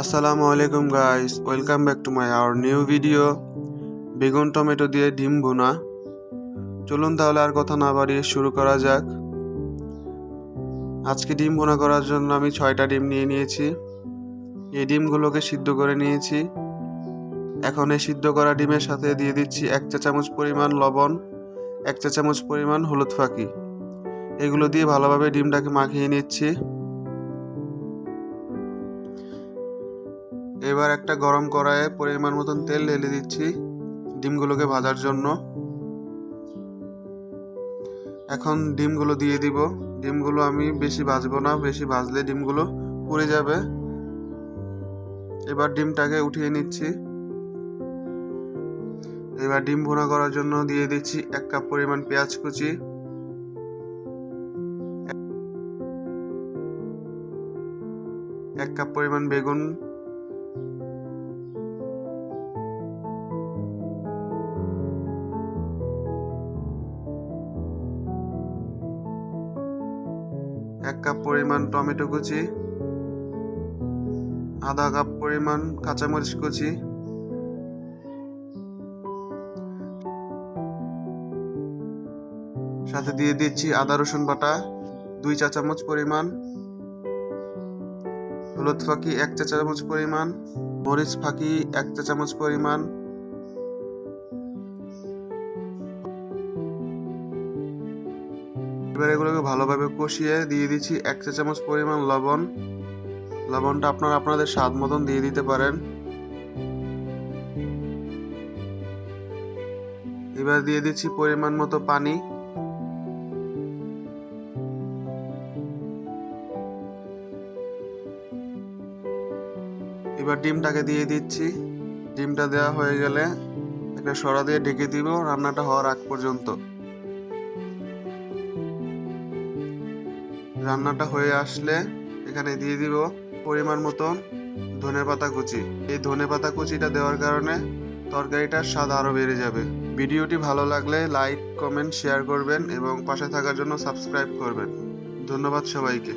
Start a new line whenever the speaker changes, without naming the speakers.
আসসালামু আলাইকুম guys, welcome back to my our new video. বেগুন টমেটো দিয়ে ডিম ভুনা। চলুন তাহলে আর কথা না বাড়িয়ে শুরু করা যাক। আজকে ডিম ভুনা করার জন্য আমি 6টা ডিম নিয়ে নিয়েছি। এই ডিমগুলোকে সিদ্ধ করে নিয়েছি। এখন এই সিদ্ধ করা ডিমের সাথে দিয়ে দিচ্ছি 1 চা চামচ পরিমাণ লবণ, 1 চা চামচ পরিমাণ হলুদ ফাঁকি। এগুলো দিয়ে ভালোভাবে ডিমটাকে মাখিয়ে নিচ্ছি। এবার একটা গরম কড়াইয়ে পরিমাণ মতন তেল ঢেলে দিচ্ছি ডিমগুলোকে ভাজার জন্য। এখন ডিমগুলো দিয়ে দিব। ডিমগুলো আমি বেশি ভাজবো না, বেশি ভাজলে ডিমগুলো পুড়ে যাবে। এবার ডিমটাকে উঠিয়ে নিচ্ছি। এবার ডিম ভুনা করার জন্য দিয়ে দিচ্ছি 1 কাপ পরিমাণ পেঁয়াজ কুচি, 1 কাপ পরিমাণ বেগুন, 1 কাপ পরিমাণ টমেটো কুচি, আধা কাপ পরিমাণ কাঁচামরিচ কুচি, সাথে দিয়ে দিচ্ছি আদা রসুন বাটা 2 চা চামচ পরিমাণ, হলুদ ফাঁকি 1 চা চামচ পরিমাণ, মরিচ ফাঁকি 1 চা চামচ পরিমাণ, এবার এগুলোকে ভালোভাবে কষিয়ে দিয়ে দিচ্ছি 1 চা চামচ পরিমাণ লবণ। লবণটা আপনারা আপনাদের স্বাদ মতন দিয়ে দিতে পারেন। এবার দিয়ে দিচ্ছি পরিমাণ মতো পানি। এবার ডিমটাকে দিয়ে দিচ্ছি। ডিমটা দেওয়া হয়ে গেলে একটা সরা দিয়ে ঢেকে দিব রান্নাটা হওয়ার আগ পর্যন্ত। রান্নাটা হয়ে আসলে এখানে দিয়ে দিব পরিমাণ মতন ধনেপাতা কুচি। এই ধনেপাতা কুচিটা দেওয়ার কারণে তরকারিটার স্বাদ আরো বেড়ে যাবে। ভিডিওটি ভালো লাগলে লাইক, কমেন্ট, শেয়ার করবেন এবং পাশে থাকার জন্য সাবস্ক্রাইব করবেন। ধন্যবাদ সবাইকে।